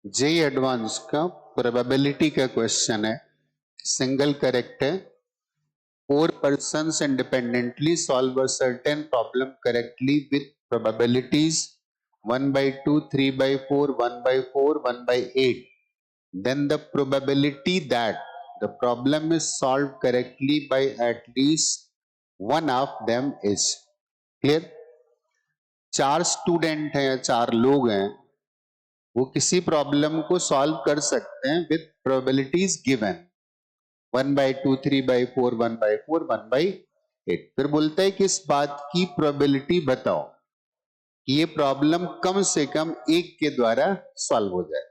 JEE advance का probability का question है, सिंगल करेक्ट है। 4 persons independently solve a certain problem correctly with probabilities 1/2, 3/4, 1/4, 1/8. Then the probability that the problem is solved correctly by at least one of them is clear। 4 student हैं या 4 लोग हैं, वो किसी problem को solve कर सकते हैं विथ प्रोबेबिलिटीज गिवन 1/2, 3/4, 1/4, 1/8। फिर बोलता है कि इस बात की प्रोबेबिलिटी बताओ कि ये प्रॉब्लम कम से कम एक के द्वारा सॉल्व हो जाए।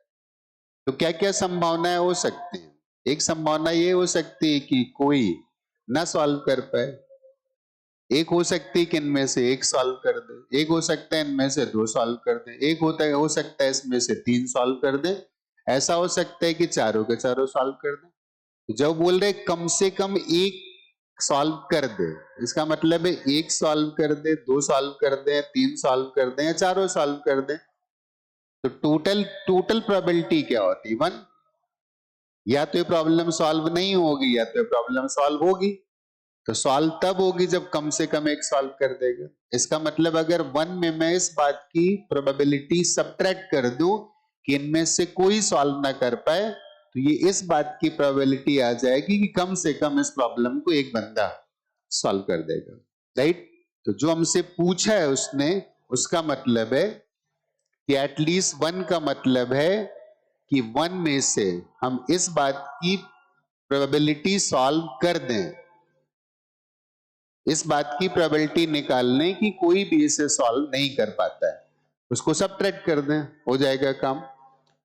तो क्या क्या संभावनाएं हो सकती हैं? एक संभावना ये हो सकती है कि कोई ना सॉल्व कर पाए, एक हो सकती है कि इनमें से एक सॉल्व कर दे, एक हो सकता है इनमें से 2 सॉल्व कर दे, एक हो सकता है इसमें से 3 सॉल्व कर दे, ऐसा हो सकता है कि चारों के चारों सॉल्व कर दे। जब बोल रहे कम से कम एक सॉल्व कर दे, इसका मतलब है एक सॉल्व कर दे, 2 सॉल्व कर दे, 3 सॉल्व कर दे या चारों सॉल्व कर दे। तो टोटल प्रोबेबिलिटी क्या होती है? 1। या तो ये प्रॉब्लम सॉल्व नहीं होगी या तो ये प्रॉब्लम सॉल्व होगी। तो सॉल्व तब होगी जब कम से कम एक सॉल्व कर देगा। इसका मतलब अगर 1 में मैं इस बात की प्रोबेबिलिटी सब्ट्रैक्ट कर दूं कि इनमें से कोई सॉल्व ना कर पाए, तो ये इस बात की प्रोबेबिलिटी आ जाएगी कि कम से कम इस प्रॉब्लम को एक बंदा सॉल्व कर देगा, राइट। तो जो हमसे पूछा है उसने, उसका मतलब है कि एटलीस्ट 1 का मतलब है कि 1 में से हम इस बात की प्रोबेबिलिटी सॉल्व कर दें, इस बात की प्रोबेबिलिटी निकालने की कोई भी इसे सॉल्व नहीं कर पाता है, उसको सब्ट्रैक्ट कर दें, हो जाएगा काम।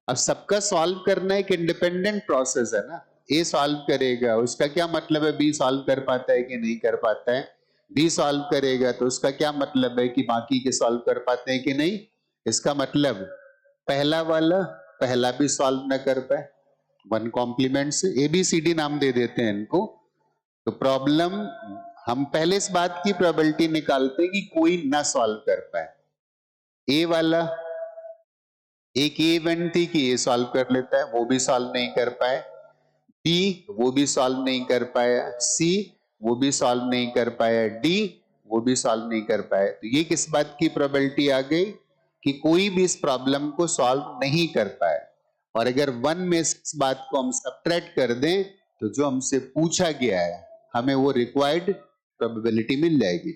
अब सबका सॉल्व करना एक इंडिपेंडेंट प्रोसेस है ना। ए सॉल्व करेगा, उसका क्या मतलब है बी सॉल्व कर पाता है कि नहीं कर पाता है। बी सॉल्व करेगा तो उसका क्या मतलब है कि बाकी के सॉल्व कर पाते हैं कि नहीं। इसका मतलब पहला वाला पहला भी सॉल्व ना कर पाए, 1 कॉम्प्लीमेंट से ABCD नाम दे देते हैं इनको। तो प्रॉब्लम हम पहले इस बात की प्रोबेबिलिटी निकालते हैं कि कोई ना सॉल्व कर पाए। ए वाला एक इवेंट थी कि ए सॉल्व कर लेता है, वो भी सॉल्व नहीं कर पाए। बी वो भी सॉल्व नहीं कर पाया। सी वो भी सॉल्व नहीं कर पाया। डी वो भी सॉल्व नहीं कर पाए। तो ये किस बात की प्रोबेबिलिटी आ गई कि कोई भी इस प्रॉब्लम को सॉल्व नहीं कर पाए। और अगर 1 में इस बात को हम सब्ट्रैक्ट कर दें तो जो हमसे पूछा गया है हमें वो रिक्वायर्ड प्रोबेबिलिटी मिल जाएगी।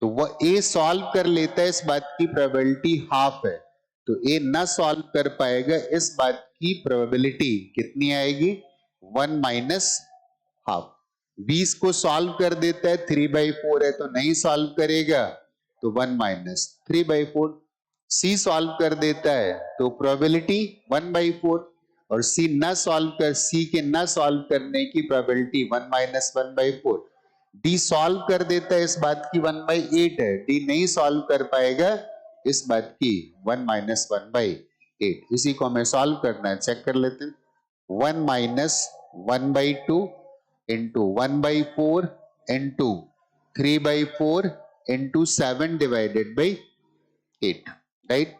तो वह ए सॉल्व कर लेता है, इस बात की प्रोबेबिलिटी हाफ है। तो ए ना सॉल्व कर पाएगा, इस बात की प्रोबेबिलिटी कितनी आएगी? 1 माइनस हाफ। 20 को सॉल्व कर देता है, 3/4 है तो नहीं सॉल्व करेगा, तो 1 माइनस 3/4। सी सॉल्व कर देता है तो प्रोबेबिलिटी 1/4, और सी के ना सॉल्व करने की प्रोबेबिलिटी 1 माइनस 1/4। डी सॉल्व कर देता है, इस बात की 1/8 है। डी नहीं सॉल्व कर पाएगा, इस बात की 1 माइनस 1/8। इसी को हमें सॉल्व करना है, चेक कर लेते हैं। 1 minus 1/2 into 1/4 into 3/4 into 7 divided by 8, right.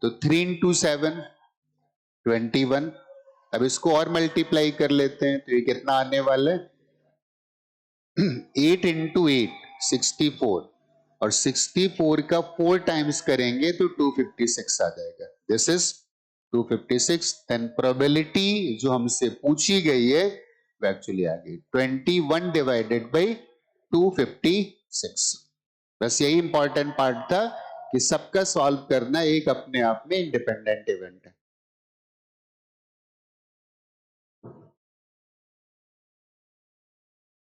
तो 3 इंटू 7 21। अब इसको और मल्टीप्लाई कर लेते हैं तो ये कितना आने वाला है? 8 इंटू 8 64, और 64 का 4 टाइम्स करेंगे तो 256 आ जाएगा। This is 256। देन प्रोबेबिलिटी जो हमसे पूछी गई है वो एक्चुअली आ गई 21 डिवाइडेड बाई 256। बस यही इंपॉर्टेंट पार्ट था कि सबका सॉल्व करना एक अपने आप में इंडिपेंडेंट इवेंट है।